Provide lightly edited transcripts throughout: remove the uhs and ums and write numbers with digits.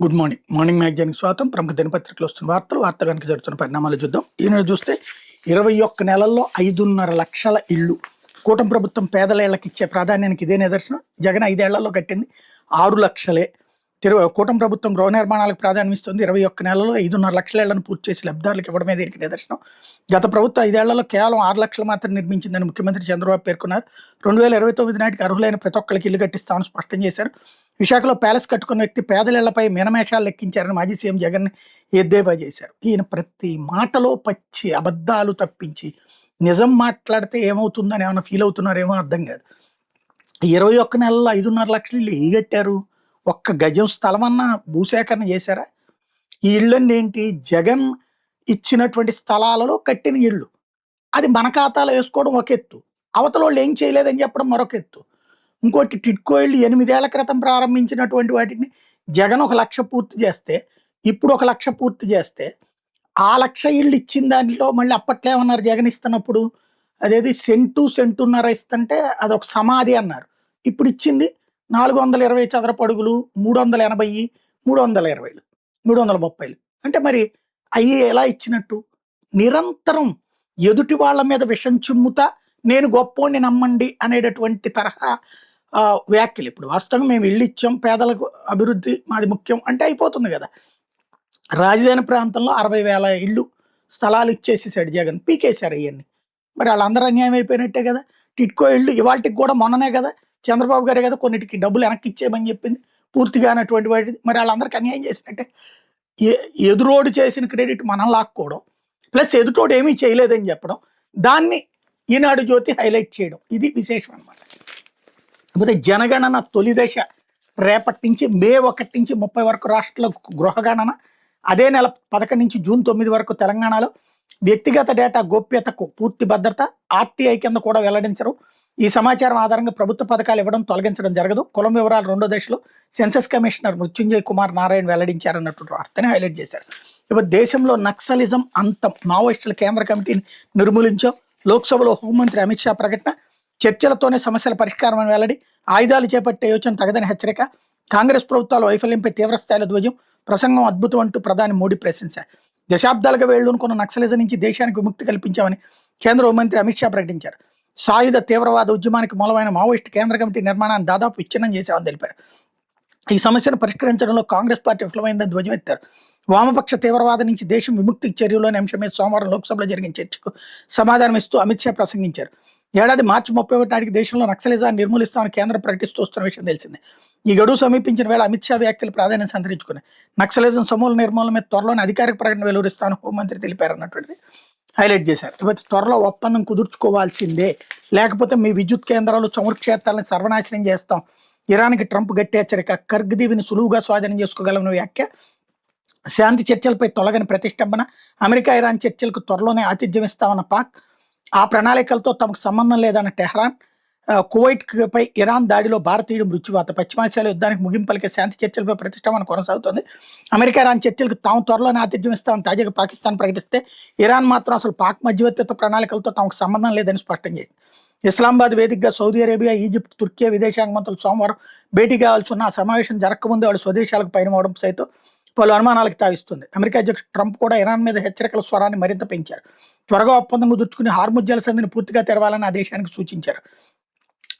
Good morning. Morning మ్యాగజైన్‌కి స్వాగతం. ప్రముఖ దినపత్రికలో వస్తున్న వార్తలు వెనక జరుగుతున్న పరిణామాలు చూద్దాం. ఈనాడు చూస్తే 21 నెలల్లో 5.5 లక్షల ఇళ్ళు. కూటమి ప్రభుత్వం పేదల ఇళ్లకు ఇచ్చే ప్రాధాన్యానికి ఇదే నిదర్శనం. జగన్ 5 ఏళ్లలో కట్టింది 6 లక్షలే. కూటమి ప్రభుత్వం గృహ నిర్మాణాలకు ప్రాధాన్యం ఇస్తుంది. 21 నెలల్లో 5.5 లక్షల ఇళ్లను పూర్తి చేసి లబ్ధిదారులకు ఇవ్వడమే దీనికి నిదర్శనం. గత ప్రభుత్వం 5 ఏళ్లలో కేవలం 6 లక్షలు మాత్రం నిర్మించిందని ముఖ్యమంత్రి చంద్రబాబు పేర్కొన్నారు. 2029 నాటికి అర్హులైన ప్రతి ఒక్కరికి ఇల్లు కట్టిస్తామని స్పష్టం చేశారు. విశాఖలో ప్యాలెస్ కట్టుకున్న వ్యక్తి పేదల ఇళ్లపై మీనమేషాలు లెక్కించారని మాజీ సీఎం జగన్ ఎద్దేవా చేశారు. ఈయన ప్రతి మాటలో పచ్చి అబద్ధాలు తప్పించి నిజం మాట్లాడితే ఏమవుతుందని ఏమైనా ఫీల్ అవుతున్నారేమో అర్థం కాదు. 21 నెలల్లో 5.5 లక్షలు ఇల్లు ఏ కట్టారు? ఒక్క గజం స్థలమన్నా భూసేకరణ చేశారా? ఈ ఇళ్ళన్నీ ఏంటి? జగన్ ఇచ్చినటువంటి స్థలాలలో కట్టిన ఇళ్ళు. అది మన ఖాతాలో వేసుకోవడం ఒక ఎత్తు, అవతల వాళ్ళు ఏం చేయలేదని చెప్పడం మరొక ఎత్తు. ఇంకోటి టిడ్కో ఇళ్ళు 8 ఏళ్ల క్రితం ప్రారంభించినటువంటి వాటిని జగన్ 1 లక్ష పూర్తి చేస్తే, ఇప్పుడు 1 లక్ష పూర్తి చేస్తే, ఆ 1 లక్ష ఇళ్ళు ఇచ్చిన దానిలో మళ్ళీ అప్పట్లో ఏమన్నారు జగన్ ఇస్తున్నప్పుడు? అదేది సెంటున్నర ఇస్తుంటే అదొక సమాధి అన్నారు. ఇప్పుడు ఇచ్చింది 420 చదరపు అడుగులు, 380, 320, 330. అంటే మరి అవి ఎలా ఇచ్చినట్టు? నిరంతరం ఎదుటి వాళ్ళ మీద విషం చిమ్ముతా నేను గొప్పోడిని నమ్మండి అనేటటువంటి తరహా వ్యాఖ్యలు. ఇప్పుడు వాస్తవంగా మేము ఇల్లు ఇచ్చాం, పేదలకు అభివృద్ధి మాది ముఖ్యం అంటే అయిపోతుంది కదా. రాజధాని ప్రాంతంలో 60,000 ఇళ్ళు స్థలాలు ఇచ్చేసేసాడు జగన్, పీకేశారు అవన్నీ. మరి వాళ్ళందరూ అన్యాయం అయిపోయినట్టే కదా. టిడ్కో ఇళ్ళు ఇవాళకి కూడా మొన్ననే కదా చంద్రబాబు గారే కదా కొన్నిటికి డబ్బులు వెనక్కి ఇచ్చేయమని చెప్పింది, పూర్తిగా అన్నటువంటి వాటిది. మరి వాళ్ళందరికీ అన్యాయం చేసినట్టే. ఎదురోడు చేసిన క్రెడిట్ మనం లాక్కోవడం, ప్లస్ ఎదుటోడు ఏమీ చేయలేదని చెప్పడం, దాన్ని ఈనాడు జ్యోతి హైలైట్ చేయడం, ఇది విశేషం అనమాట. కాకపోతే జనగణన తొలి దశ రేపటి నుంచి మే 1 నుంచి 30 వరకు రాష్ట్రంలో గృహగణన, అదే నెల 11 నుంచి జూన్ 9 వరకు తెలంగాణలో. వ్యక్తిగత డేటా గోప్యతకు పూర్తి భద్రత, ఆర్టీఐ కింద కూడా వెల్లడించరు. ఈ సమాచారం ఆధారంగా ప్రభుత్వ పథకాలు ఇవ్వడం, తొలగించడం జరగదు. కులం వివరాలు 2వ దశలో సెన్సస్ కమిషనర్ మృత్యుంజయ్ కుమార్ నారాయణ వెల్లడించారన్నటువంటి వార్తని హైలైట్ చేశారు. ఇప్పుడు దేశంలో నక్సలిజం అంతం, మావోయిస్టుల కేంద్ర కమిటీని నిర్మూలించాం. లోక్సభలో హోంమంత్రి అమిత్ షా ప్రకటన, చర్చలతోనే సమస్యల పరిష్కారం అని వెల్లడి. ఆయుధాలు చేపట్టే యోచన తగదని హెచ్చరిక. కాంగ్రెస్ ప్రభుత్వాల వైఫల్యంపై తీవ్రస్థాయిలో ధ్వజం, ప్రసంగం అద్భుతం అంటూ ప్రధాని మోడీ ప్రశంస. దశాబ్దాలుగా వేళ్లూనుకున్న నక్సలిజం నుంచి దేశానికి విముక్తి కల్పించామని కేంద్ర హోంమంత్రి అమిత్ షా ప్రకటించారు. సాయుధ తీవ్రవాద ఉద్యమానికి మూలమైన మావోయిస్టు కేంద్ర కమిటీ నిర్మాణాన్ని దాదాపు విచ్ఛిన్నం చేశామని తెలిపారు. ఈ సమస్యను పరిష్కరించడంలో కాంగ్రెస్ పార్టీ విఫలమైందని ధ్వజమెత్తారు. వామపక్ష తీవ్రవాదం నుంచి దేశం విముక్తి చర్యలోని అంశం మీద సోమవారం లోక్సభలో జరిగిన చర్చకు సమాధానం ఇస్తూ అమిత్ షా ప్రసంగించారు. ఏడాది మార్చి 31 నాటికి దేశంలో నక్సలిజాన్ని నిర్మూలిస్తామని కేంద్రం ప్రకటిస్తూ వస్తున్న విషయం తెలిసిందే. ఈ గడువు సమీపించిన వేళ అమిత్ షా వ్యాఖ్యలు ప్రాధాన్యం సంతరించుకున్నాయి. నక్సలిజం సమూల నిర్మూలన మీద త్వరలోనే అధికారిక ప్రకటన వెలువరిస్తామని హోంమంత్రి తెలిపారన్నటువంటిది హైలైట్ చేశారు. కాబట్టి త్వరలో ఒప్పందం కుదుర్చుకోవాల్సిందే, లేకపోతే మీ విద్యుత్ కేంద్రాలు, చమురు క్షేత్రాలను సర్వనాశనం చేస్తాం. ఇరాన్కి ట్రంప్ గట్టి హెచ్చరిక. కర్గ్ దీవిని సులువుగా స్వాధీనం చేసుకోగలమని వ్యాఖ్య. శాంతి చర్చలపై తొలగని ప్రతిష్టంభన. అమెరికా ఇరాన్ చర్చలకు త్వరలోనే ఆతిథ్యం ఇస్తామన్న పాక్. ఆ ప్రణాళికలతో తమకు సంబంధం లేదన్న టెహ్రాన్. కువైట్ పై ఇరాన్ దాడిలో భారతీయుడు మృత్యువాత. పశ్చిమాసియాలో యుద్ధానికి ముగింపలికే శాంతి చర్చలపై ప్రతిష్టంభన కొనసాగుతుంది. అమెరికా ఇరాన్ చర్చలకు తాము త్వరలోనే ఆతిథ్యం ఇస్తామని తాజాగా పాకిస్తాన్ ప్రకటిస్తే, ఇరాన్ మాత్రం అసలు పాక్ మధ్యవర్తిత్వ ప్రణాళికలతో తమకు సంబంధం లేదని స్పష్టం చేసింది. ఇస్లామాబాద్ వేదికగా సౌదీ అరేబియా, ఈజిప్ట్, తుర్కియా విదేశాంగ మంత్రులు సోమవారం భేటీ కావాల్సి ఉన్న ఆ సమావేశం జరగకముందే వాళ్ళు స్వదేశాలకు పయనమవడం సైతం పలు అనుమానాలకు తావిస్తుంది. అమెరికా అధ్యక్షుడు ట్రంప్ కూడా ఇరాన్ మీద హెచ్చరికల స్వరాన్ని మరింత పెంచారు. త్వరగా ఒప్పందం కుదుర్చుకుని హార్ముజ్ జలసంధిని పూర్తిగా తెరవాలని ఆ దేశానికి సూచించారు.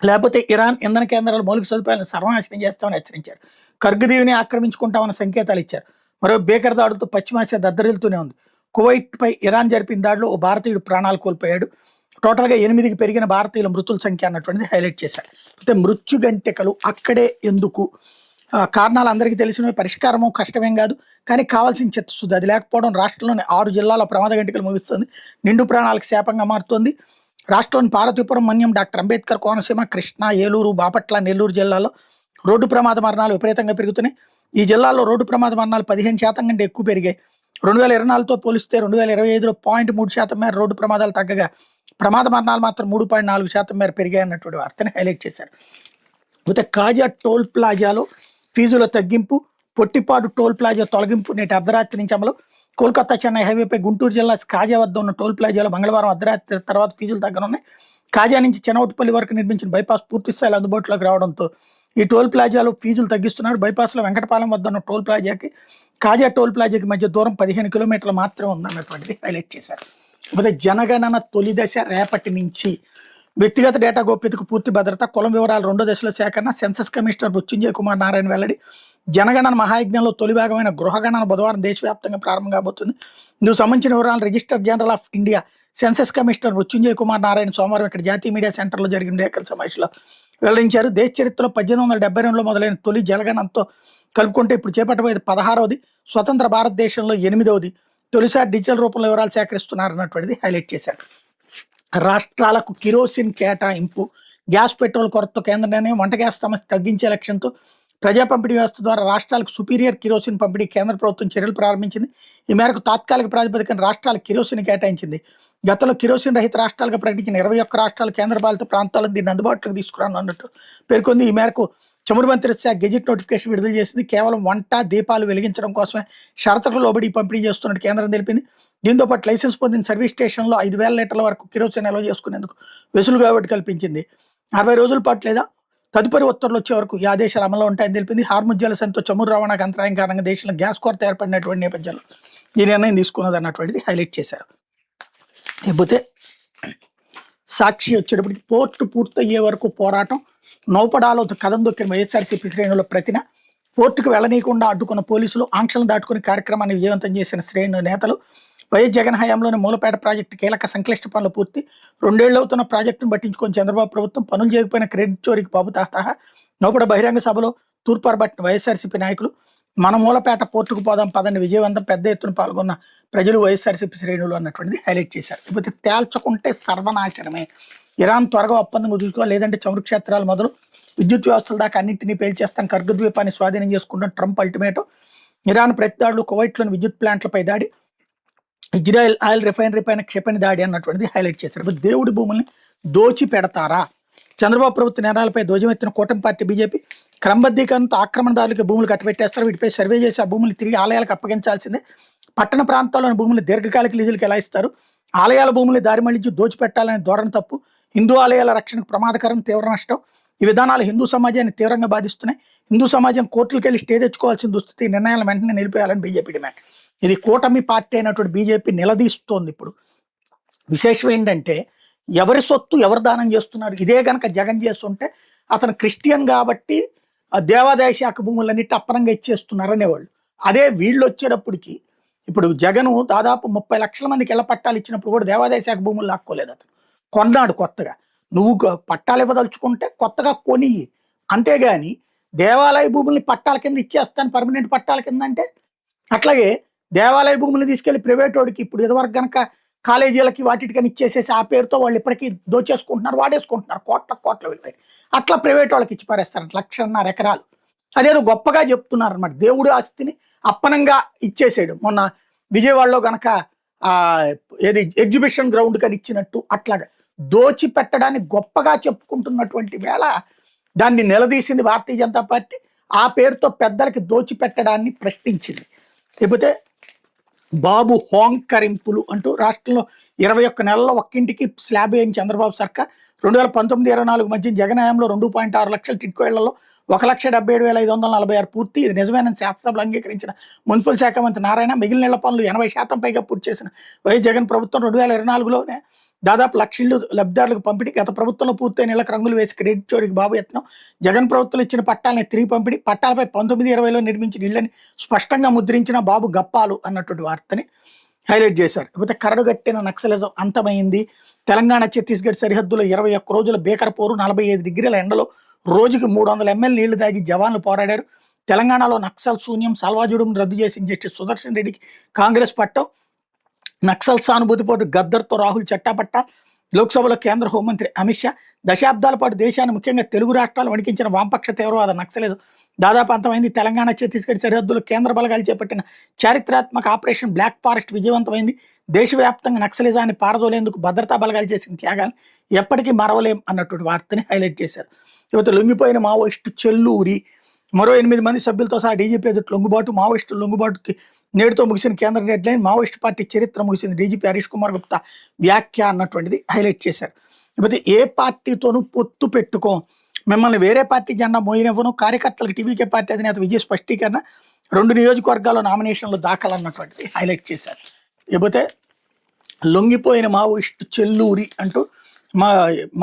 లేకపోతే ఇరాన్ ఇంధన కేంద్రాల మౌలిక సదుపాయాలను సర్వనాశనం చేస్తామని హెచ్చరించారు. కర్గ్ దీవిని ఆక్రమించుకుంటామన్న సంకేతాలు ఇచ్చారు. మరో భీకర దాడులతో పశ్చిమాసియా దద్దరిల్తూనే ఉంది. కువైట్ పై ఇరాన్ జరిపిన దాడిలో ఓ భారతీయుడు ప్రాణాలు కోల్పోయాడు. టోటల్గా 8కి పెరిగిన భారతీయుల మృతుల సంఖ్య అన్నటువంటిది హైలైట్ చేశారు. అయితే మృత్యుగంటికలు అక్కడే ఎందుకు? కారణాలు అందరికీ తెలిసినవి, పరిష్కారము కష్టమేం కాదు, కానీ కావాల్సిన చిత్తశుద్ధి అది లేకపోవడం రాష్ట్రంలోని 6 జిల్లాల ప్రమాద గంటికలు ముగిస్తుంది. నిండు ప్రాణాలకు శాపంగా మారుతోంది. రాష్ట్రంలోని పార్వతీపురం, మన్యం, డాక్టర్ అంబేద్కర్ కోనసీమ, కృష్ణా, ఏలూరు, బాపట్ల, నెల్లూరు జిల్లాలో రోడ్డు ప్రమాద మరణాలు విపరీతంగా పెరుగుతున్నాయి. ఈ జిల్లాల్లో రోడ్డు ప్రమాద మరణాలు 15% కంటే ఎక్కువ పెరిగాయి. 2024తో పోలిస్తే 2025లో 0.3% మేర రోడ్డు ప్రమాదాలు తగ్గగా ప్రమాద మరణాలు మాత్రం 3.4% మేర పెరిగాయి అన్నటువంటి వార్తని హైలైట్ చేశారు. అయితే కాజా టోల్ ప్లాజాలో ఫీజుల తగ్గింపు, పొట్టిపాడు టోల్ ప్లాజా తొలగింపు నేటి అర్ధరాత్రి నుంచి అమలు. కోల్కతా చెన్నై హైవేపై గుంటూరు జిల్లా కాజా వద్ద ఉన్న టోల్ ప్లాజాలో మంగళవారం అర్ధరాత్రి తర్వాత ఫీజులు తగ్గనున్నాయి. కాజా నుంచి చెనౌటిపల్లి వరకు నిర్మించిన బైపాస్ పూర్తి స్థాయిలో అందుబాటులోకి రావడంతో ఈ టోల్ ప్లాజాలో ఫీజులు తగ్గిస్తున్నారు. బైపాస్లో వెంకటపాలెం వద్ద ఉన్న టోల్ ప్లాజాకి కాజా టోల్ ప్లాజాకి మధ్య దూరం 15 కిలోమీటర్లు మాత్రమే ఉందన్నటువంటిది హైలైట్ చేశారు. కాకపోతే జనగణన తొలి దశ రేపటి నుంచి వ్యక్తిగత డేటా గోప్యతకు పూర్తి భద్రత, కులం వివరాలు రెండో దశలో సేకరణ, సెన్సస్ కమిషనర్ మృత్యుంజయ్ కుమార్ నారాయణ వెల్లడి. జనగణన మహాయజ్ఞంలో తొలి భాగమైన గృహగణన బుధవారం దేశవ్యాప్తంగా ప్రారంభం కాబోతుంది. ఇందుకు సంబంధించిన వివరాలు register general of India census commissioner Mrityunjay Kumar Narayana సోమవారం ఇక్కడ జాతీయ మీడియా సెంటర్లో జరిగిన విలేకరుల సమావేశంలో వెల్లడించారు. దేశ చరిత్రలో 1872లో మొదలైన తొలి జనగణనతో కలుపుకుంటే ఇప్పుడు చేపట్టబోయేది 16వది, స్వతంత్ర భారతదేశంలో 8వది. తొలిసారి డిజిటల్ రూపంలో వివరాలు సేకరిస్తున్నారు అన్నటువంటిది హైలైట్ చేశారు. రాష్ట్రాలకు కిరోసిన్ కేటాయింపు, గ్యాస్ పెట్రోల్ కొరతతో కేంద్ర నిర్ణయం, వంట గ్యాస్ సమస్య తగ్గించే లక్ష్యంతో ప్రజా పంపిణీ వ్యవస్థ ద్వారా రాష్ట్రాలకు సుపీరియర్ కిరోసిన్ పంపిణీ కేంద్ర ప్రభుత్వం చర్యలు ప్రారంభించింది. ఈ మేరకు తాత్కాలిక ప్రాతిపదికన రాష్ట్రాలకు కిరోసిన్ కేటాయించింది. గతంలో కిరోసిన్ రహిత రాష్ట్రాలుగా ప్రకటించిన 21 రాష్ట్రాలు కేంద్రపాలిత ప్రాంతాలను దీన్ని అందుబాటులోకి తీసుకురానున్నట్టు పేర్కొంది. ఈ మేరకు చమురు మంత్రిత్వ శాఖ గెజిట్ నోటిఫికేషన్ విడుదల చేసింది. కేవలం వంట దీపాలు వెలిగించడం కోసమే షరతులకు లోబడి పంపిణీ చేస్తున్నట్టు కేంద్రం తెలిపింది. దీంతో పాటు లైసెన్స్ పొందిన సర్వీస్ స్టేషన్లో 5,000 లీటర్ల వరకు కిరోసిన్ నిల్వ చేసుకునేందుకు వెసులుబాటు కల్పించింది. 60 రోజుల పాటు లేదా తదుపరి ఉత్తర్వులు వచ్చే వరకు ఈ ఆదేశాలు అమల్లో ఉంటాయని తెలిపింది. హార్ముజ్ జలసంధితో చమురు రవాణాకు అంతరాయం కారణంగా దేశంలో గ్యాస్ కొరత ఏర్పడినటువంటి నేపథ్యంలో ఈ నిర్ణయం తీసుకున్నది అన్నటువంటిది హైలైట్ చేశారు. లేకపోతే సాక్షి వచ్చేటప్పటికి పోర్టు పూర్తయ్యే వరకు పోరాటం, నౌపడాలో కదం దొక్కిన వైఎస్ఆర్సీపీ శ్రేణుల ప్రతిన, పోర్టుకు వెళ్లనీయకుండా అడ్డుకున్న పోలీసులు, ఆంక్షలను దాటుకుని కార్యక్రమాన్ని విజయవంతం చేసిన శ్రేణు నేతలు. వైఎస్ జగన్ హయాంలోని మూలపేట ప్రాజెక్టు కీలక సంక్లిష్ట పనులు పూర్తి, 2 ఏళ్ళు అవుతున్న ప్రాజెక్టును పట్టించుకొని చంద్రబాబు ప్రభుత్వం, పనులు చేయకపోయిన క్రెడిట్ చోరీకి బాబు తాహా. నౌపడ బహిరంగ సభలో తూర్పారబట్టిన వైఎస్ఆర్సీపీ నాయకులు. మన మూలపేట పోర్టుకు పోదాం పదండి విజయవంతం, పెద్ద ఎత్తున పాల్గొన్న ప్రజలు వైఎస్ఆర్సీపీ శ్రేణులు అన్నటువంటిది హైలైట్ చేశారు. లేకపోతే తేల్చకుంటే సర్వనాశనమే, ఇరాన్ త్వరగా ఒప్పందం కుదుర్చుకోవాలి, లేదంటే చమురు క్షేత్రాలు మొదలు విద్యుత్ వ్యవస్థల దాకా అన్నింటినీ పేల్చేస్తాం, కర్గ ద్వీపాన్ని స్వాధీనం చేసుకుంటాం ట్రంప్ అల్టిమేటం. ఇరాన్ ప్రతిదాడులు, కువైట్లోని విద్యుత్ ప్లాంట్లపై దాడి, ఇజ్రాయెల్ ఆయిల్ రిఫైనరీ పైన క్షిపణి దాడి అన్నటువంటిది హైలైట్ చేశారు. దేవుడి భూముల్ని దోచి పెడతారా? చంద్రబాబు ప్రభుత్వ నిర్ణయాలపై ధ్వజమెత్తిన కూటమి పార్టీ బీజేపీ. క్రమబద్ధీకరణతో ఆక్రమణదారులకి భూములు కట్టబెట్టేస్తారు, వీటిపై సర్వే చేసి ఆ భూములు తిరిగి ఆలయాలకు అప్పగించాల్సిందే. పట్టణ ప్రాంతాల్లోని భూములు దీర్ఘకాలిక లీజులకు ఎలా ఇస్తారు? ఆలయాల భూములు దారి మళ్లించి దోచిపెట్టాలనే ధోరణి తప్పు, హిందూ ఆలయాల రక్షణకు ప్రమాదకరం, తీవ్ర నష్టం. ఈ విధానాలు హిందూ సమాజాన్ని తీవ్రంగా బాధిస్తున్నాయి. హిందూ సమాజం కోర్టులకు వెళ్ళి స్టే తెచ్చుకోవాల్సిన దుస్థితి, నిర్ణయాలను వెంటనే నిలిపేయాలని బీజేపీ డిమాండ్. ఇది కూటమి పార్టీ అయినటువంటి బీజేపీ నిలదీస్తోంది. ఇప్పుడు విశేషం ఏంటంటే ఎవరి సొత్తు ఎవరు దానం చేస్తున్నారు? ఇదే కనుక జగన్ చేస్తుంటే అతను క్రిస్టియన్ కాబట్టి ఆ దేవాదాయ శాఖ భూములన్నిటి అప్పనంగా ఇచ్చేస్తున్నారు అనేవాళ్ళు. అదే వీళ్ళు వచ్చేటప్పటికి ఇప్పుడు జగను దాదాపు 30 లక్షల మందికి ఇళ్ల పట్టాలు ఇచ్చినప్పుడు కూడా దేవాదాయ శాఖ భూములు లాక్కోలేదు, అతను కొన్నాడు కొత్తగా. నువ్వు పట్టాలు ఇవ్వదలుచుకుంటే కొత్తగా కొని, అంతేగాని దేవాలయ భూముల్ని పట్టాల కింద ఇచ్చేస్తాను పర్మనెంట్ పట్టాల కింద అంటే. అట్లాగే దేవాలయ భూములు తీసుకెళ్లి ప్రైవేట్ వాడికి ఇప్పుడు ఇదివరకు కనుక కాలేజీలకి వాటికని ఇచ్చేసేసి ఆ పేరుతో వాళ్ళు ఇప్పటికీ దోచేసుకుంటున్నారు, వాడేసుకుంటున్నారు కోట్ల విలువ. అట్లా ప్రైవేట్ వాళ్ళకి ఇచ్చి పారేస్తారు 1.5 ఎకరాలు. అదేదో గొప్పగా చెప్తున్నారు అనమాట, దేవుడి ఆస్తిని అప్పనంగా ఇచ్చేసాడు. మొన్న విజయవాడలో గనక ఏది ఎగ్జిబిషన్ గ్రౌండ్ కని ఇచ్చినట్టు అట్లాగా దోచి పెట్టడానికి గొప్పగా చెప్పుకుంటున్నటువంటి వేళ దాన్ని నిలదీసింది భారతీయ జనతా పార్టీ. ఆ పేరుతో పెద్దలకి దోచి పెట్టడాన్ని ప్రశ్నించింది. లేకపోతే బాబు హోంకరింపులు అంటూ రాష్ట్రంలో 21 నెలల్లో ఒక్కింటికి స్లాబ్ వేయించి చంద్రబాబు సర్కార్. 2019-24 మధ్య జగన్ హయాంలో 2.6 లక్షల టిడ్కో ఇళ్లలో 1,77,546 పూర్తి. ఇది నిజమేనని శాసనసభలో అంగీకరించిన మున్సిపల్ శాఖ మంత్రి నారాయణ. మిగిలిన ఇళ్ల పనులు 80% పైగా పూర్తి చేసిన వైఎస్ జగన్ ప్రభుత్వం 2024లోనే దాదాపు 1,00,000 ఇళ్లు లబ్ధిదారులకు పంపిణీ. గత ప్రభుత్వంలో పూర్తయిన ఇళ్లకు రంగులు వేసి క్రెడిట్ చోరీకి బాబు యత్నం. జగన్ ప్రభుత్వం ఇచ్చిన పట్టాలని తిరిగి పంపిణీ. పట్టాలపై 1920లో నిర్మించిన ఇళ్లని స్పష్టంగా ముద్రించిన బాబు గప్పాలు అన్నటువంటి వార్తని హైలైట్ చేశారు. లేకపోతే కరడుగట్టిన నక్సలిజం అంతమైంది. తెలంగాణ ఛత్తీస్గఢ్ సరిహద్దులో 21 రోజుల బేకర పోరు, 45 డిగ్రీల ఎండలో రోజుకి 300 ml నీళ్లు తాగి జవాన్లు పోరాడారు. తెలంగాణలో నక్సల్ శూన్యం, సల్వాజుడును రద్దు చేసిన జస్టిస్ సుదర్శన్ రెడ్డికి కాంగ్రెస్ పట్టం. నక్సల్ సానుభూతి పాటు గద్దర్తో రాహుల్ చట్టాపట్టా. లోక్సభలో కేంద్ర హోంమంత్రి అమిత్ షా. దశాబ్దాల పాటు దేశాన్ని ముఖ్యంగా తెలుగు రాష్ట్రాలు వణికించిన వామపక్ష తీవ్రవాద నక్సలిజం దాదాపు అంతమైంది. తెలంగాణ ఛత్తీస్గఢ్ సరిహద్దులో కేంద్ర బలగాలు చేపట్టిన చారిత్రాత్మక ఆపరేషన్ బ్లాక్ ఫారెస్ట్ విజయవంతమైంది. దేశవ్యాప్తంగా నక్సలిజాన్ని పారదోలేందుకు భద్రతా బలగాలు చేసిన త్యాగాలు ఎప్పటికీ మరవలేం అన్నటువంటి వార్తని హైలైట్ చేశారు. ఇవత లొంగిపోయిన మావోయిస్టు చెల్లూరి. మరో 8 మంది సభ్యులతో సహా డీజీపీ ఎదుటి లొంగుబాటు. మావోయిస్టుల లొంగుబాటుకి నేడుతో ముగిసిన కేంద్ర డెడ్లైన్. మావోయిస్టు పార్టీ చరిత్ర ముగిసింది. డీజీపీ హరీష్ కుమార్ గుప్తా వ్యాఖ్య అన్నటువంటిది హైలైట్ చేశారు. లేకపోతే ఏ పార్టీతోనూ పొత్తు పెట్టుకో, మిమ్మల్ని వేరే పార్టీ జెండా మోయనివ్వను, కార్యకర్తలకు టీవీకే పార్టీ అధినేత విజయ్ స్పష్టీకరణ, 2 నియోజకవర్గాల్లో నామినేషన్లు దాఖలన్నటువంటిది హైలైట్ చేశారు. ఇకపోతే లొంగిపోయిన మావోయిస్టు చెల్లూరి అంటూ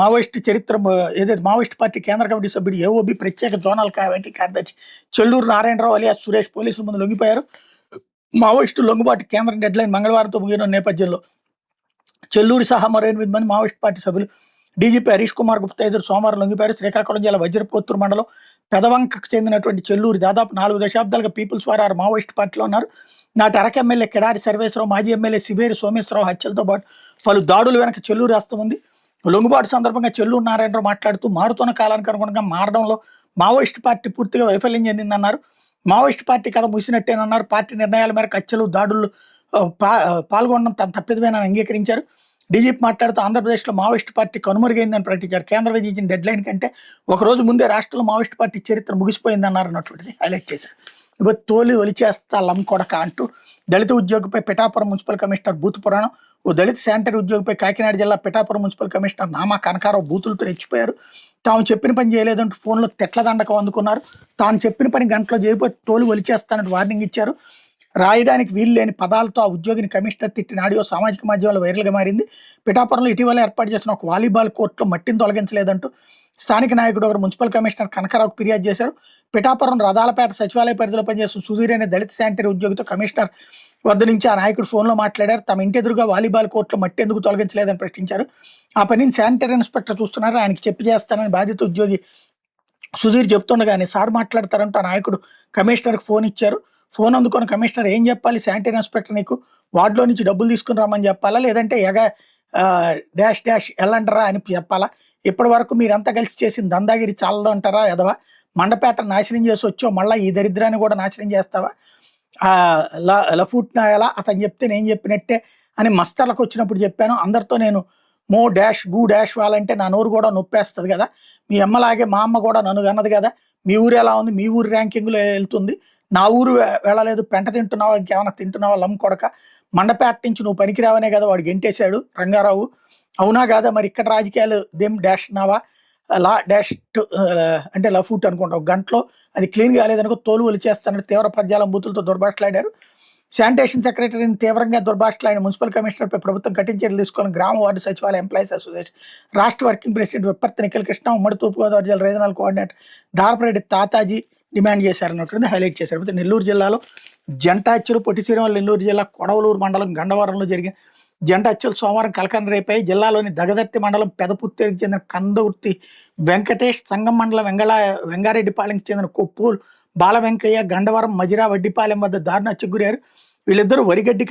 మావోయిస్టు చరిత్ర ఏదైతే మావోయిస్టు పార్టీ కేంద్ర కమిటీ సభ్యుడు ఏఓబి ప్రత్యేక జోనల్ కమిటీ కార్యదర్శి చెల్లూరు నారాయణరావు అలియాస్ సురేష్ పోలీసుల ముందు లొంగిపోయారు. మావోయిస్టు లొంగుబాటు కేంద్రం డెడ్లైన్ మంగళవారంతో ముగిన నేపథ్యంలో చెల్లూరి సహా మరో 8 మంది మావోయిస్టు పార్టీ సభ్యులు డీజీపీ హరీష్ కుమార్ గుప్తా ఎదురు సోమవారం లొంగిపోయారు. శ్రీకాకుళం జిల్లా వజ్రపుకొత్తూరు మండలం పెదవంకకు చెందినటువంటి చెల్లూరి దాదాపు 4 దశాబ్దాలుగా పీపుల్స్ వారు 6 మావోయిస్టు పార్టీలో ఉన్నారు. నాటి అరకు ఎమ్మెల్యే కెడారి సర్వేశ్వరరావు, మాజీ ఎమ్మెల్యే సిబేరి సోమేశ్వరరావు హత్యలతో పాటు పలు దాడులు వెనక చెల్లూరి హస్తం ఉంది. లొంగుబాటు సందర్భంగా చెల్లూరు నారాయణరావు మాట్లాడుతూ మారుతున్న కాలానికి అనుగుణంగా మారడంలో మావోయిస్టు పార్టీ పూర్తిగా వైఫల్యం చెందిందన్నారు. మావోయిస్టు పార్టీ కథ ముగిసినట్టేనన్నారు. పార్టీ నిర్ణయాల మేరకు హత్యలు దాడులు పాల్గొనడం తన తప్పిదమేనని అంగీకరించారు. డీజీపీ మాట్లాడుతూ ఆంధ్రప్రదేశ్లో మావోయిస్టు పార్టీ కనుమరుగైందని ప్రకటించారు. కేంద్రం విధించిన డెడ్లైన్ కంటే ఒకరోజు ముందే రాష్ట్రంలో మావోయిస్టు పార్టీ చరిత్ర ముగిసిపోయిందన్నారు అన్నటువంటిది హైలైట్ చేశారు. ఇప్పుడు తోలి ఒలిచేస్తా లంకొడక అంటూ దళిత ఉద్యోగిపై పిఠాపురం మున్సిపల్ కమిషనర్ బూతు పురాణం, ఓ దళిత శానిటరీ ఉద్యోగిపై కాకినాడ జిల్లా పిఠాపురం మున్సిపల్ కమిషనర్ నామా కనకారావు బూతులతో రెచ్చిపోయారు. తాము చెప్పిన పని చేయలేదంటూ ఫోన్లో తెట్ల దండకం అందుకున్నారు. తాను చెప్పిన పని గంటలో చేయకపోతే తోలు ఒలిచేస్తానంటూ వార్నింగ్ ఇచ్చారు. రాయడానికి వీలు లేని పదాలతో ఆ ఉద్యోగిని కమిషనర్ తిట్టిన ఆడియో సామాజిక మాధ్యమాల్లో వైరల్గా మారింది. పిఠాపురంలో ఇటీవల ఏర్పాటు చేసిన ఒక వాలీబాల్ కోర్టులో మట్టిని తొలగించలేదంటూ స్థానిక నాయకుడు ఒకరు మున్సిపల్ కమిషనర్ కనకారావుకు ఫిర్యాదు చేశారు. పిఠాపురం రథాలపేట సచివాలయ పరిధిలో పనిచేస్తున్న సుధీర్ అనే దళిత శానిటరీ ఉద్యోగితో కమిషనర్ వద్ద నుంచి ఆ నాయకుడు ఫోన్లో మాట్లాడారు. తమ ఇంటి ఎదురుగా వాలీబాల్ కోర్టులో మట్టి ఎందుకు తొలగించలేదని ప్రశ్నించారు. ఆ పనిని శానిటరీ ఇన్స్పెక్టర్ చూస్తున్నారు, ఆయనకి చెప్పి చేస్తానని బాధిత ఉద్యోగి సుధీర్ చెప్తుండగానే సార్ మాట్లాడతారంటూ ఆ నాయకుడు కమిషనర్కి ఫోన్ ఇచ్చారు. ఫోన్ అందుకొని కమిషనర్ ఏం చెప్పాలి, శానిటరీ ఇన్స్పెక్టర్ నీకు వార్డులో నుంచి డబ్బులు తీసుకుని రమ్మని చెప్పాలా, లేదంటే డాష్ డాష్ ఎల్లంటారా అని చెప్పాలా, ఇప్పటి వరకు మీరంతా కలిసి చేసిన దందాగిరి చాలదు అంటారా, ఎదవా మండపేట నాశనం చేసి వచ్చో మళ్ళీ ఈ దరిద్రాన్ని కూడా నాశనం చేస్తావా, లఫూట్ నాయాలా అతను చెప్తే నేను చెప్పినట్టే అని మస్తర్లకు వచ్చినప్పుడు చెప్పాను. అందరితో నేను మో డాష్ గూ డాష్ వాళ్ళంటే నా నోరు కూడా నొప్పేస్తుంది కదా, మీ అమ్మలాగే మా అమ్మ కూడా నన్ను అన్నది కదా, మీ ఊరు ఎలా ఉంది, మీ ఊరు ర్యాంకింగ్లో వెళ్తుంది, నా ఊరు వెళ్ళలేదు, పెంట తింటున్నావా ఇంకేమైనా తింటున్నావా లం కొడక, మండపేట నుంచి నువ్వు పనికిరావనే కదా వాడు గెంటేశాడు రంగారావు, అవునా కాదా, మరి ఇక్కడ రాజకీయాలు దేం డాష్ నావా, లా డాష్ అంటే లఫూట్ అనుకుంటా, ఒక గంటలో అది క్లీన్ కాలేదనుకో తోలు ఒలిచేస్తానని తీవ్ర పద్యాల బూతులతో దుర్భాషలాడారు. శానిటేషన్ సెక్రటరీని తీవ్రంగా దుర్భాషలాడిన మున్సిపల్ కమిషనర్పై ప్రభుత్వం కఠిన చర్యలు తీసుకొని గ్రామ వార్డు సచివాలయ ఎంప్లాయీస్ అసోసియేషన్ రాష్ట్ర వర్కింగ్ ప్రెసిడెంట్ విప్పర్తి నిఖిల్ కృష్ణ, ఉమ్మడి తూర్పుగోదావరి జిల్లా regional coordinator Darapareddy Tataji demand చేశారన్నటువంటి హైలైట్ చేశారు. అయితే నెల్లూరు జిల్లాలో జంట హత్యలు పొట్టిశ్రీరాములు నెల్లూరు జిల్లా కొడవలూరు మండలం గండవరంలో జరిగిన జంట హత్యలు సోమవారం కలకన రేపాయి. జిల్లాలోని దగదర్తి మండలం పెదపుత్తేరుకు చెందిన కందవుర్తి వెంకటేష్, సంగం మండలం వెంగారెడ్డిపాలెంకి చెందిన కొప్పూలు బాల వెంకయ్య గండవరం మజిరా వడ్డిపాలెం వద్ద దారుణ హత్యకు గురయ్యారు. వీళ్ళిద్దరూ వరిగడ్డి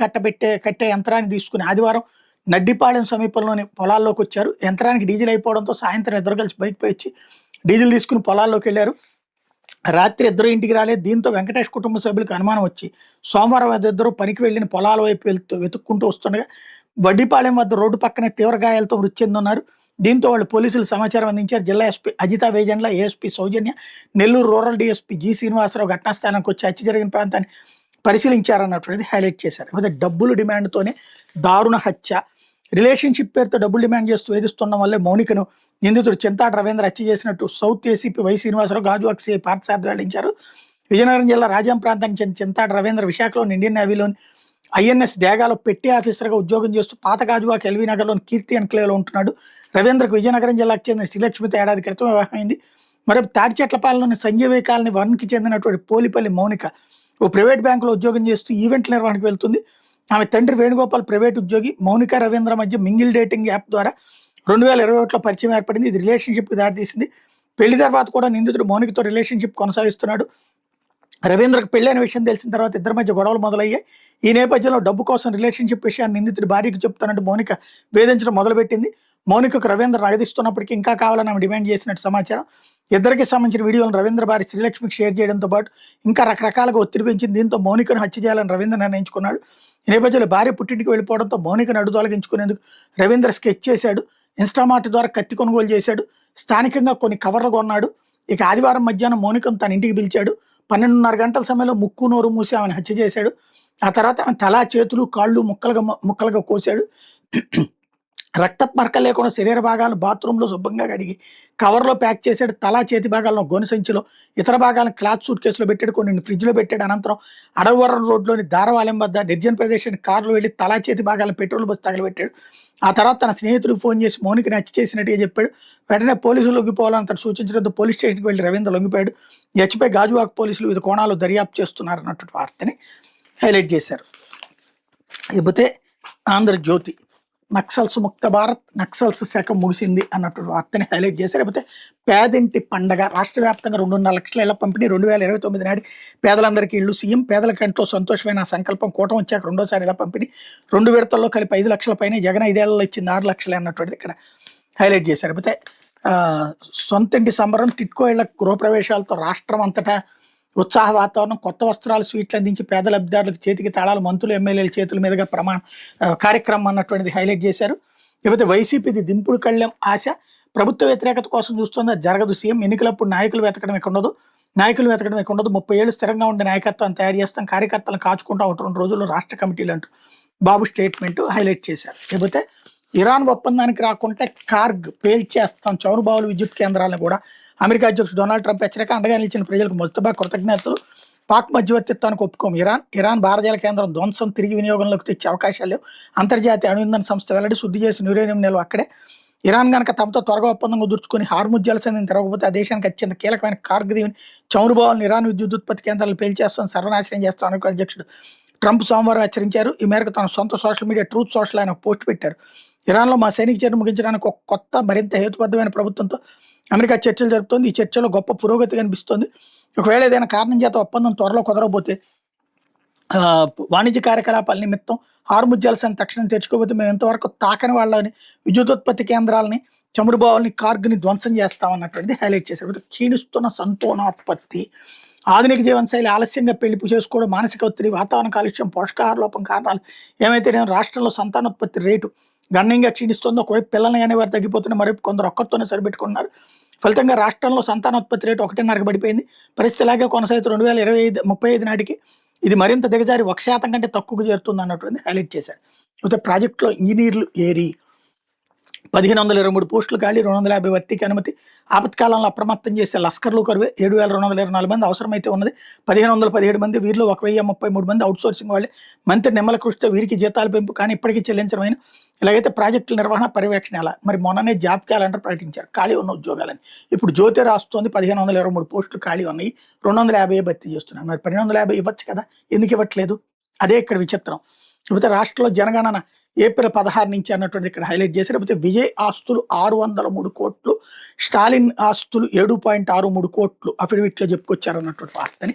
కట్టే యంత్రాన్ని తీసుకుని ఆదివారం నడ్డిపాలెం సమీపంలోని పొలాల్లోకి వచ్చారు. యంత్రానికి డీజిల్ అయిపోవడంతో సాయంత్రం ఇద్దరు కలిసి బైక్ పై వచ్చి డీజిల్ తీసుకుని పొలాల్లోకి వెళ్ళారు. రాత్రి ఇద్దరు ఇంటికి రాలేదు. దీంతో వెంకటేష్ కుటుంబ సభ్యులకు అనుమానం వచ్చి సోమవారం ఇద్దరు పనికి వెళ్ళిన పొలాల వైపు వెతుక్కుంటూ వస్తుండగా వడ్డిపాలెం వద్ద రోడ్డు పక్కనే తీవ్ర గాయాలతో మృతి చెందున్నారు. దీంతో వాళ్ళు పోలీసులు సమాచారం అందించారు. జిల్లా SP Ajitha Vejendla, ASP Soujanya, Nellore rural DSP G Srinivasa Rao ఘటనాస్థానానికి వచ్చి హత్య జరిగిన ప్రాంతాన్ని పరిశీలించారన్నటువంటిది హైలైట్ చేశారు. అయితే డబ్బులు డిమాండ్తోనే దారుణ హత్య, రిలేషన్షిప్ పేరుతో డబ్బులు డిమాండ్ చేస్తూ వేధిస్తుండడం వల్లే మౌనికను నిందితుడు చింతాడు రవీంద్ర హత్య చేసినట్టు south ACP Y Srinivasarao, Gajuwaka CI Parthasarathi వెల్లడించారు. విజయనగరం జిల్లా రాజాం ప్రాంతానికి చెందిన చింతాడు రవీంద్ర విశాఖలోని ఇండియన్ నేవీలోని ఐఎన్ఎస్ డేగాలో పెట్టి ఆఫీసర్గా ఉద్యోగం చేస్తూ పాత గాజువాక ఎల్వీ నగర్లోని కీర్తి ఎన్క్లేవ్లో ఉంటున్నాడు. రవీంద్రకు విజయనగరం జిల్లాకు చెందిన శ్రీలక్ష్మితో ఏడాది క్రితం వివాహమైంది. మరో తాడిచెట్లపాలెంలోని సంజయ్ కాలనీ వన్కి చెందినటువంటి పోలిపల్లి మౌనిక ఓ ప్రైవేట్ బ్యాంకులో ఉద్యోగం చేస్తూ ఈవెంట్ల నిర్వహణకు వెళ్తుంది. ఆమె తండ్రి వేణుగోపాల్ ప్రైవేట్ ఉద్యోగి. మౌనిక రవీంద్ర మధ్య మింగిల్ డేటింగ్ యాప్ ద్వారా 2021లో పరిచయం ఏర్పడింది. ఇది రిలేషన్షిప్కి దారితీసింది. పెళ్లి తర్వాత కూడా నిందితుడు మౌనికతో రిలేషన్షిప్ కొనసాగిస్తున్నాడు. రవీంద్రకు పెళ్ళైన విషయం తెలిసిన తర్వాత ఇద్దరి మధ్య గొడవలు మొదలయ్యాయి. ఈ నేపథ్యంలో డబ్బు కోసం రిలేషన్షిప్ విషయాన్ని నిందితుడి భార్యకు చెప్తానంటూ మౌనిక వేధించడం మొదలుపెట్టింది. మౌనికకు రవీంద్ర నగదిస్తున్నప్పటికీ ఇంకా కావాలని ఆమె డిమాండ్ చేసినట్టు సమాచారం. ఇద్దరికి సంబంధించిన వీడియోలను రవీంద్ర భార్య శ్రీలక్ష్మికి షేర్ చేయడంతో పాటు ఇంకా రకరకాలుగా ఒత్తిడి పెంచింది. దీంతో మౌనికను హత్య చేయాలని రవీంద్ర నిర్ణయించుకున్నాడు. ఈ నేపథ్యంలో భార్య పుట్టింటికి వెళ్ళిపోవడంతో మౌనికను అడ్డు తొలగించుకునేందుకు రవీంద్ర స్కెచ్ చేశాడు. ఇన్స్టామార్ట్ ద్వారా కత్తి కొనుగోలు చేశాడు. స్థానికంగా కొన్ని కవర్లు కొన్నాడు. ఇక ఆదివారం మధ్యాహ్నం మౌనికను తన ఇంటికి పిలిచాడు. 12:30 గంటల సమయంలో ముక్కు నోరు మూసి ఆమెను హత్య చేశాడు. ఆ తర్వాత ఆమె తల, చేతులు, కాళ్ళు ముక్కలుగా కోసాడు. రక్తపు మరకలు లేకుండా శరీర భాగాలను బాత్రూంలో శుభ్రంగా కడిగి కవర్లో ప్యాక్ చేసాడు. తలా చేతి భాగాలను గోను సంచిలో, ఇతర భాగాలను క్లాత్ సూట్ కేసులో పెట్టాడు. కొన్ని ఫ్రిడ్జ్లో పెట్టాడు. అనంతరం అడవరం రోడ్లోని దారవాలయం వద్ద నిర్జన ప్రదేశానికి కారులో వెళ్ళి తలా చేతి భాగాలను పెట్రోల్ బస్సు తగలబెట్టాడు. ఆ తర్వాత తన స్నేహితుడికి ఫోన్ చేసి మౌనికి నచ్చి చేసినట్టుగా చెప్పాడు. వెంటనే పోలీసులు లొంగిపోవాలని అతను సూచించడంతో పోలీస్ స్టేషన్కి వెళ్ళి రవీంద్ర లొంగిపోయాడు. హెచ్పై గాజువాక పోలీసులు వివిధ కోణాలు దర్యాప్తు చేస్తున్నారు అన్నటువంటి వార్తని హైలైట్ చేశారు. ఇకపోతే ఆంధ్రజ్యోతి నక్సల్స్ ముక్త భారత్, నక్సల్స్ శాఖ ముగిసింది అన్నటువంటి వార్తని హైలైట్ చేశారు. లేకపోతే పేదింటి పండగ రాష్ట్ర వ్యాప్తంగా 2.5 లక్షల ఇళ్ల పంపిణీ 2029 నాటి పేదలందరికీ ఇళ్లు. సీఎం పేదల కంట్లో సంతోషమైన సంకల్పం. కూటమి వచ్చాక రెండోసారి ఇళ్ల పంపిణీ 2 విడతల్లో కలిపి 5 లక్షల పైన. జగన్ 5 ఏళ్లలో ఇచ్చింది 6 లక్షలే అన్నటువంటిది ఇక్కడ హైలైట్ చేశారు. లేకపోతే సొంతింటి సంబరం, టిట్కో ఇళ్ల గృహప్రవేశాలతో రాష్ట్రం అంతటా ఉత్సాహ వాతావరణం. కొత్త వస్త్రాలు, స్వీట్లు అందించి పేద లబ్ధిదారులకు చేతికి తాళాలు. మంత్రులు, ఎమ్మెల్యేల చేతుల మీదుగా కార్యక్రమం అన్నటువంటిది హైలైట్ చేశారు. లేకపోతే వైసీపీది దింపుడు కళ్యాణ్ ఆశ, ప్రభుత్వ వ్యతిరేకత కోసం చూస్తుంది, అది జరగదు. సీఎం ఎన్నికలప్పుడు నాయకులు వెతకడం ఇక్కడ ఉండదు, 30 ఏళ్ళు స్థిరంగా ఉండే నాయకత్వాన్ని తయారు చేస్తాం, కార్యకర్తలను కాచుకుంటాం 2 రోజుల్లో రాష్ట్ర కమిటీలు అంటూ బాబు స్టేట్మెంట్ హైలైట్ చేశారు. లేకపోతే ఇరాన్ ఒప్పందానికి రాకుంటే కార్గ్ పేల్చేస్తాం, చౌరుబావులు విద్యుత్ కేంద్రాలను కూడా అమెరికా అధ్యక్షుడు డొనాల్డ్ ట్రంప్ హెచ్చరిక. అండగా నిలిచిన ప్రజలకు ముస్తబా కృతజ్ఞతలు. పాక్ మధ్యవర్తిత్వానికి ఒప్పుకోం. ఇరాన్ భారజాల కేంద్రం ధ్వంసం, తిరిగి వినియోగంలోకి తెచ్చే అవకాశాలు లేవు. అంతర్జాతీయ అణు ఇంధన సంస్థ వెల్లడి. శుద్ధి చేసిన యురేనియం నిల్వ అక్కడే. ఇరాన్ కనుక తమతో త్వరగా ఒప్పందం కుదుర్చుకుని హార్ముజ్ జలసంధిని తెరవకపోతే ఆ దేశానికి అత్యంత కీలకమైన కార్గ్ దీవిని చౌరుబావులను ఇరాన్ విద్యుత్ ఉత్పత్తి కేంద్రాలు పేల్చేస్తాం, సర్వనాశనం చేస్తాం అమెరికా అధ్యక్షుడు ట్రంప్ సోమవారం హెచ్చరించారు. ఈ మేరకు తన సొంత సోషల్ మీడియా ట్రూత్ సోషల్ ఆయన పోస్ట్ పెట్టారు. ఇరాన్లో మా సైనిక చర్య ముగించడానికి ఒక కొత్త, మరింత హేతుబద్ధమైన ప్రభుత్వంతో అమెరికా చర్చలు జరుపుతోంది. ఈ చర్చలో గొప్ప పురోగతి కనిపిస్తోంది. ఒకవేళ ఏదైనా కారణం చేత ఒప్పందం త్వరలో కుదరబోతే వాణిజ్య కార్యకలాపాల నిమిత్తం హార్ముజ్ జలసంధిని తక్షణం తెచ్చుకోకపోతే మేము ఇంతవరకు తాకని వాళ్ళని విద్యుతోత్పత్తి కేంద్రాలని, చమురుబావుల్ని, కార్గ్ని ధ్వంసం చేస్తామన్నటువంటిది హైలైట్ చేశారు. క్షీణిస్తున్న సంతానోత్పత్తి, ఆధునిక జీవనశైలి, ఆలస్యంగా పెళ్లి చేసుకోవడం, మానసిక ఒత్తిడి, వాతావరణ కాలుష్యం, పోషకాహార లోపం కారణాలు ఏమైతే రాష్ట్రంలో సంతానోత్పత్తి రేటు గణనీయంగా క్షీణిస్తుంది. ఒకవైపు పిల్లల్ని అనేవారు తగ్గిపోతున్న, మరొక కొందరు ఒక్కరితోనే సరిపెట్టుకున్నారు. ఫలితంగా రాష్ట్రంలో సంతానోత్పత్తి రేటు 1.5 పడిపోయింది. పరిస్థితి ఇలాగే కొనసాగుతూ 2035 నాటికి ఇది మరింత దిగజారి 1% కంటే తక్కువకు చేరుతుంది అన్నటువంటి హైలైట్ చేశారు. అయితే ప్రాజెక్టులో ఇంజనీర్లు ఏరి 1523 పోస్టులు ఖాళీ, 250 భర్తీకి అనుమతి. ఆపత్కాలంలో అప్రమత్తం చేసే లస్కర్లు కరువే, 7224 మంది అవసరమైతే ఉన్నది, 1517 మంది. వీరిలో 1033 మంది అవుట్సోర్సింగ్ వాళ్ళే. మంత్రి నిమ్మల కృషితో వీరికి జీతాలు పెంపు, కానీ ఇప్పటికీ చెల్లించడమైన. ఇలాగైతే ప్రాజెక్టుల నిర్వహణ, పర్యవేక్షణ ఎలా? మరి మొన్ననే జాబ్ క్యాలెండర్ ప్రకటించారు ఖాళీ ఉన్న ఉద్యోగాలని. ఇప్పుడు జ్యోతి రాస్తోంది 1523 పోస్టులు ఖాళీ ఉన్నాయి, 250 భర్తీ చేస్తున్నారు. మరి 1250 ఇవ్వచ్చు కదా, ఎందుకు ఇవ్వట్లేదు? అదే ఇక్కడ విచిత్రం. లేకపోతే రాష్ట్రంలో జనగణన ఏప్రిల్ 16 నుంచి అన్నటువంటి ఇక్కడ హైలైట్ చేశారు. లేకపోతే విజయ్ ఆస్తులు 603 కోట్లు, స్టాలిన్ ఆస్తులు 7.63 కోట్లు అఫిడవిట్లో చెప్పుకొచ్చారు అన్నటువంటి వార్తని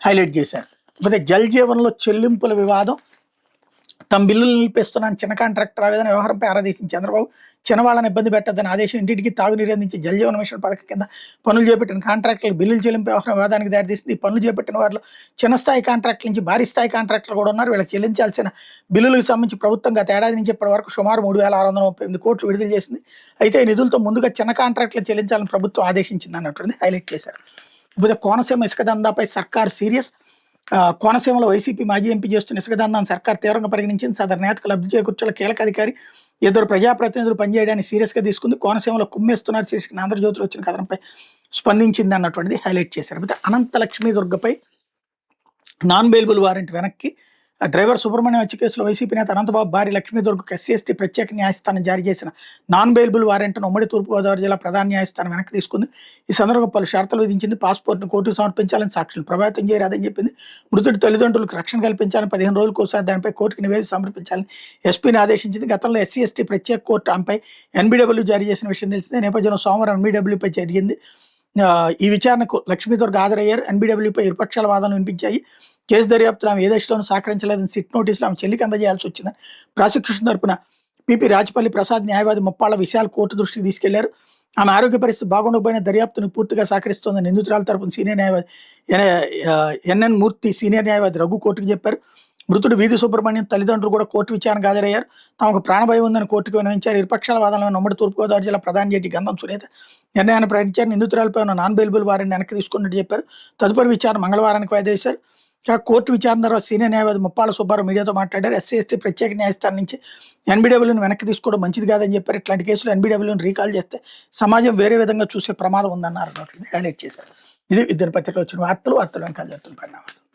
హైలైట్ చేశారు. లేకపోతే జల్ జీవన్లో చెల్లింపుల వివాదం, తమ బిల్లులు నిలిపేస్తున్నాను చిన్న కాంట్రాక్టర్ ఆవేదన వ్యవహారంపై ఆరాధీసిన చంద్రబాబు, చిన్నవాళ్ళని ఇబ్బంది పెట్టద్దని ఆదేశం. ఇంటికి తాగునీరు అందించి జల్ జీవన్ మిషన్ పథకం కింద పనులు చేపట్టిన కాంట్రాక్టులకు బిల్లులు చెల్లింపు వ్యవహారం వివాదానికి దారితీసింది. ఈ పనులు చేపట్టిన వారిలో చిన్న స్థాయి కాంట్రాక్టుల నుంచి భారీ స్థాయి కాంట్రాక్టులు కూడా ఉన్నారు. వీళ్ళకి చెల్లించాల్సిన బిల్లులకు సంబంధించి ప్రభుత్వం గత ఏడాది నుంచి ఇప్పటి వరకు సుమారు 3638 కోట్లు విడుదల చేసింది. అయితే ఈ నిధులతో ముందుగా చిన్న కాంట్రాక్టులు చెల్లించాలని ప్రభుత్వం ఆదేశించింది అన్నటువంటి హైలైట్ చేశారు. ఇకపోతే కోనసీమ ఇసుక దందాపై సర్కారు సీరియస్. కోనసీమలో వైసీపీ మాజీ ఎంపీ చేస్తున్న ఇసుక దందాన్ని సర్కార్ తీవ్రంగా పరిగణించింది. సదరు నేతకు లబ్ధి చేకూర్చాల కీలక అధికారి 2 ప్రజాప్రతినిధులు పనిచేయడాన్ని సీరియస్గా తీసుకుంది. కోనసీమలో కుమ్మేస్తున్నారు శీర్షికన ఆంధ్రజ్యోతిలో వచ్చిన కథనంపై స్పందించింది అన్నటువంటిది హైలైట్ చేశారు. అయితే అనంత లక్ష్మీ దుర్గపై నాన్ బెయిలబుల్ వారెంట్ వెనక్కి. డ్రైవర్ సుబ్రహ్మణ్యం హత్య కేసులో వైసీపీ నేత అనంతబాబు భార్య లక్ష్మీదుర్గకు ఎస్సీ/ఎస్టీ ప్రత్యేక న్యాయస్థానం జారీ చేసిన నాన్ బెయిలబుల్ వారెంట్ను ఉమ్మడి తూర్పుగోదావరి జిల్లా ప్రధాన న్యాయస్థానం వెనక్కి తీసుకుంది. ఈ సందర్భంగా పలు షరతులు విధించింది. పాస్పోర్ట్ను కోర్టుకు సమర్పించాలని, సాక్షులు ప్రభావితం చేయరాదని చెప్పింది. మృతుడి తల్లిదండ్రులకు రక్షణ కల్పించాలని, 15 రోజులకు ఒకసారి దానిపై కోర్టుకు నివేదిక సమర్పించాలని ఎస్పీని ఆదేశించింది. గతంలో ఎస్సీ/ఎస్టీ ప్రత్యేక కోర్టు ఆమెపై ఎన్బీడబ్ల్యూ జారీ చేసిన విషయం తెలిసిందే. నేపథ్యంలో సోమవారం ఎన్బీడబ్ల్యూపై జరిగింది. ఈ విచారణకు లక్ష్మీదుర్గ హాజరయ్యారు. ఎన్బీడబ్ల్యూపై ఇరుపక్షాల వాదనలు వినిపించాయి. కేసు దర్యాప్తులో ఆమె ఏ దశలోనూ సహకరించలేదని సిట్ నోటీసులు ఆమె చెల్లికి అందజేయాల్సి వచ్చిందని ప్రాసిక్యూషన్ తరపున పిపి రాజపల్లి ప్రసాద్, న్యాయవాది ముప్పాళ్ల విశాల్ కోర్టు దృష్టికి తీసుకెళ్లారు. ఆమె ఆరోగ్య పరిస్థితి బాగుండకపోయిన దర్యాప్తును పూర్తిగా సహకరిస్తోందని నిందితురాల తరపున సీనియర్ న్యాయవాది ఎన్ఎన్ మూర్తి, సీనియర్ న్యాయవాది రఘు కోర్టుకు చెప్పారు. మృతుడు వీధి సుబ్రహ్మణ్యం తల్లిదండ్రులు కూడా కోర్టు విచారణకు హాజరయ్యారు. తమకు ప్రాణభయం ఉందని కోర్టుకు విన్నవించారు. ఇరుపక్షాల వాదనలో ఉమ్మడి తూర్పుగోదావరి జిల్లా ప్రధాన జడ్జి గంధం సునీత నిర్ణయాన్ని ప్రకటించారు. నిందితురాలపై ఉన్న నాన్ బెయిలబుల్ వారెంట్ వెనక్కి తీసుకున్నట్టు చెప్పారు. తదుపరి విచారణ మంగళవారానికి వాయిదా వేశారు. కోర్టు విచారణ తర్వాత సీనియర్ న్యాయవాది ముప్పాల సుబ్బారావు మీడియాతో మాట్లాడారు. ఎస్సీ ఎస్టీ ప్రత్యేక న్యాయస్థానం నుంచి ఎన్బీడబ్ల్యూని వెనక్కి తీసుకోవడం మంచిది కాదని చెప్పారు. ఇట్లాంటి కేసులు ఎన్బీడబ్ల్యూని రీకాల్ చేస్తే సమాజం వేరే విధంగా చూసే ప్రమాదం ఉందన్నారు. హైలైట్ చేశారు. ఇది దినపత్రికలో వచ్చిన వార్తలు వెనకాల జరుగుతున్న పరిణామాలు.